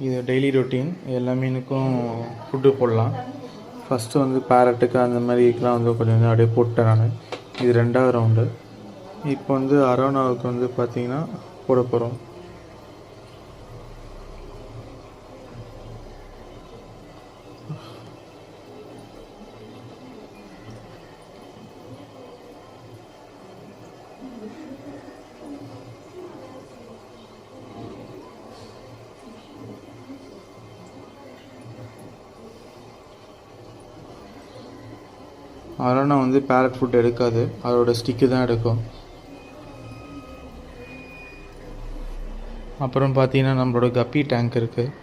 இது daily routine. எல்லா மீனுக்கும் food போடலாம். ஃபஸ்ட்டு வந்து பேரட்டுக்கு அந்த மாதிரிக்கெலாம் வந்து கொஞ்சம் அப்படியே போட்டேன் நான். இது 2வது ரவுண்டு. இப்போ வந்து அரோனாவுக்கு வந்து பார்த்திங்கன்னா போட போகிறோம். அரோனா வந்து பேரட் ஃபுட் எடுக்காது, அதோட ஸ்டிக்கு தான் எடுக்கும். அப்புறம் பார்த்தீங்கன்னா நம்மளோட கப்பி டேங்க் இருக்குது.